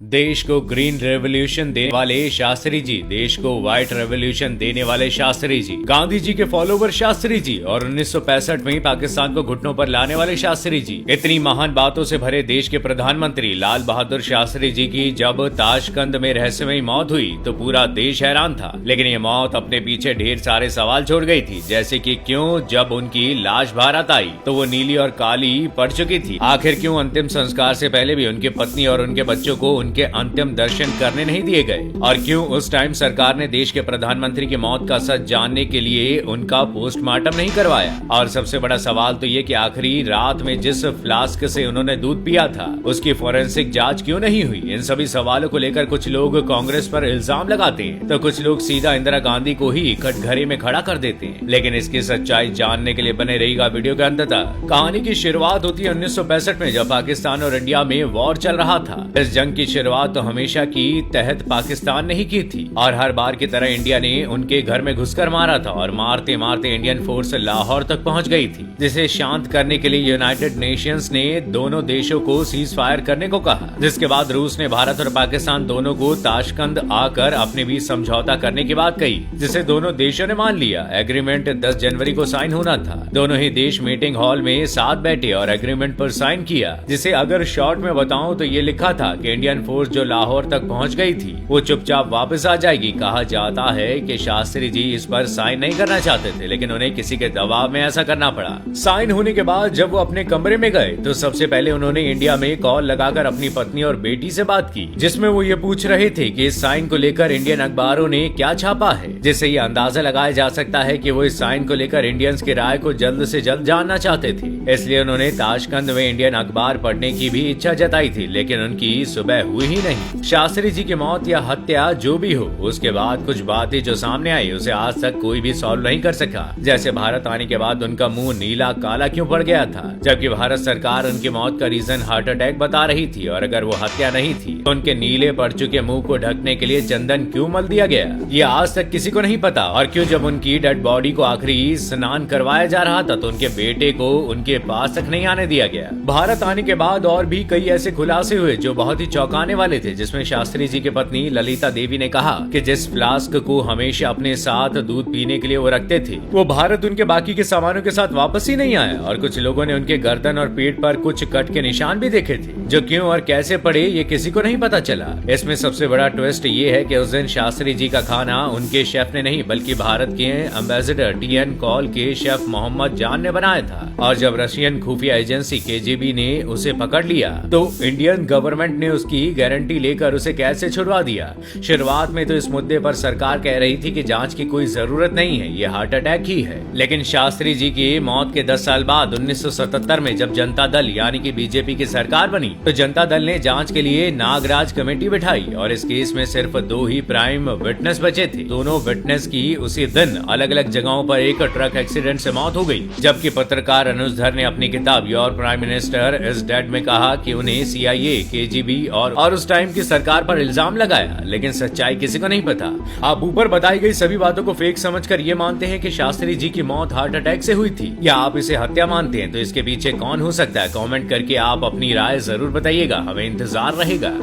देश को green revolution देने वाले शास्त्री जी, देश को व्हाइट रेवोल्यूशन देने वाले शास्त्री जी, गांधी जी के फॉलोवर शास्त्री जी और 1965 में पाकिस्तान को घुटनों पर लाने वाले शास्त्री जी, इतनी महान बातों से भरे देश के प्रधानमंत्री लाल बहादुर शास्त्री जी की जब ताशकंद में रहस्यमयी मौत हुई तो पूरा देश हैरान था। लेकिन ये मौत अपने पीछे ढेर सारे सवाल छोड़ गई थी, जैसे कि क्यों जब उनकी लाश भारत आई तो वो नीली और काली पड़ चुकी थी। आखिर क्यों अंतिम संस्कार से पहले भी उनके पत्नी और उनके बच्चों को उनके अंतिम दर्शन करने नहीं दिए गए, और क्यों उस टाइम सरकार ने देश के प्रधानमंत्री की मौत का सच जानने के लिए उनका पोस्टमार्टम नहीं करवाया। और सबसे बड़ा सवाल तो ये कि आखिरी रात में जिस फ्लास्क से उन्होंने दूध पिया था उसकी फोरेंसिक जांच क्यों नहीं हुई। इन सभी सवालों को लेकर कुछ लोग कांग्रेस पर इल्जाम लगाते हैं तो कुछ लोग सीधा इंदिरा गांधी को ही कटघरे में खड़ा कर देते हैं। लेकिन इसकी सच्चाई जानने के लिए बने रहिएगा वीडियो के अंत तक। कहानी की शुरुआत होती है 1965 में, जब पाकिस्तान और इंडिया में वॉर चल रहा था। इस जंग की शुरुआत तो हमेशा की तहत पाकिस्तान ने ही की थी और हर बार की तरह इंडिया ने उनके घर में घुसकर मारा था और मारते मारते इंडियन फोर्स लाहौर तक पहुंच गई थी, जिसे शांत करने के लिए यूनाइटेड नेशंस ने दोनों देशों को सीज फायर करने को कहा। जिसके बाद रूस ने भारत और पाकिस्तान दोनों को ताशकंद आकर अपने बीच समझौता करने की बात कही, जिसे दोनों देशों ने मान लिया। एग्रीमेंट 10 जनवरी को साइन होना था। दोनों ही देश मीटिंग हॉल में साथ बैठे और एग्रीमेंट पर साइन किया, जिसे अगर शॉर्ट में बताऊं तो ये लिखा था कि इंडियन फोर्स जो लाहौर तक पहुंच गई थी वो चुपचाप वापस आ जाएगी। कहा जाता है कि शास्त्री जी इस पर साइन नहीं करना चाहते थे, लेकिन उन्हें किसी के दबाव में ऐसा करना पड़ा। साइन होने के बाद जब वो अपने कमरे में गए तो सबसे पहले उन्होंने इंडिया में कॉल लगाकर अपनी पत्नी और बेटी से बात की, जिसमें वो ये पूछ रहे थे कि इस साइन को लेकर इंडियन अखबारों ने क्या छापा है, जिससे ये अंदाजा लगाया जा सकता है कि वो इस साइन को लेकर इंडियंस की राय को जल्द से जल्द जानना चाहते थे। इसलिए उन्होंने ताशकंद में इंडियन अखबार पढ़ने की भी इच्छा जताई थी, लेकिन उनकी सुबह हुई ही नहीं। शास्त्री जी की मौत या हत्या जो भी हो, उसके बाद कुछ बातें जो सामने आई उसे आज तक कोई भी सॉल्व नहीं कर सका। जैसे भारत आने के बाद उनका मुंह नीला काला क्यों पड़ गया था, जबकि भारत सरकार उनकी मौत का रीजन हार्ट अटैक बता रही थी, और अगर वो हत्या नहीं थी तो उनके नीले पड़ चुके मुंह को ढकने के लिए चंदन क्यों मल दिया गया, ये आज तक किसी को नहीं पता। और क्यों जब उनकी डेड बॉडी को आखिरी स्नान करवाया जा रहा था तो उनके बेटे को उनके पास तक नहीं आने दिया गया। भारत आने के बाद और भी कई ऐसे खुलासे हुए जो बहुत ही चौंकाने वाले थे, जिसमें शास्त्री जी की पत्नी ललिता देवी ने कहा कि जिस फ्लास्क को हमेशा अपने साथ दूध पीने के लिए वो रखते थे वो भारत उनके बाकी के सामानों के साथ वापस ही नहीं आया। और कुछ लोगों ने उनके गर्दन और पेट पर कुछ कट के निशान भी देखे थे, जो क्यों और कैसे पड़े ये किसी को नहीं पता चला। इसमें सबसे बड़ा ट्विस्ट ये है कि उस दिन शास्त्री जी का खाना उनके शेफ ने नहीं बल्कि भारत के एम्बेसडर टीएन कॉल के शेफ मोहम्मद जान ने बनाया था। और जब रशियन खुफिया एजेंसी केजीबी ने उसे पकड़ लिया तो इंडियन गवर्नमेंट ने उसकी गारंटी लेकर उसे कैसे छुड़वा दिया। शुरुआत में तो इस मुद्दे पर सरकार कह रही थी कि जांच की कोई जरूरत नहीं है, ये हार्ट अटैक ही है। लेकिन शास्त्री जी की मौत के 10 साल बाद 1977 में जब जनता दल यानी कि बीजेपी की सरकार बनी तो जनता दल ने जांच के लिए नागराज कमेटी बिठाई, और इस केस में सिर्फ 2 ही प्राइम विटनेस बचे थे। दोनों विटनेस की उसी दिन अलग अलग जगहों पर एक ट्रक एक्सीडेंट से मौत हो गई। जबकि पत्रकार अनुज धर ने अपनी किताब your prime minister is dead में कहा कि उन्हें सीआईए, केजीबी और उस टाइम की सरकार पर इल्जाम लगाया, लेकिन सच्चाई किसी को नहीं पता। आप ऊपर बताई गई सभी बातों को फेक समझकर ये मानते हैं कि शास्त्री जी की मौत हार्ट अटैक से हुई थी, या आप इसे हत्या मानते हैं, तो इसके पीछे कौन हो सकता है? कमेंट करके आप अपनी राय जरूर बताइएगा, हमें इंतजार रहेगा।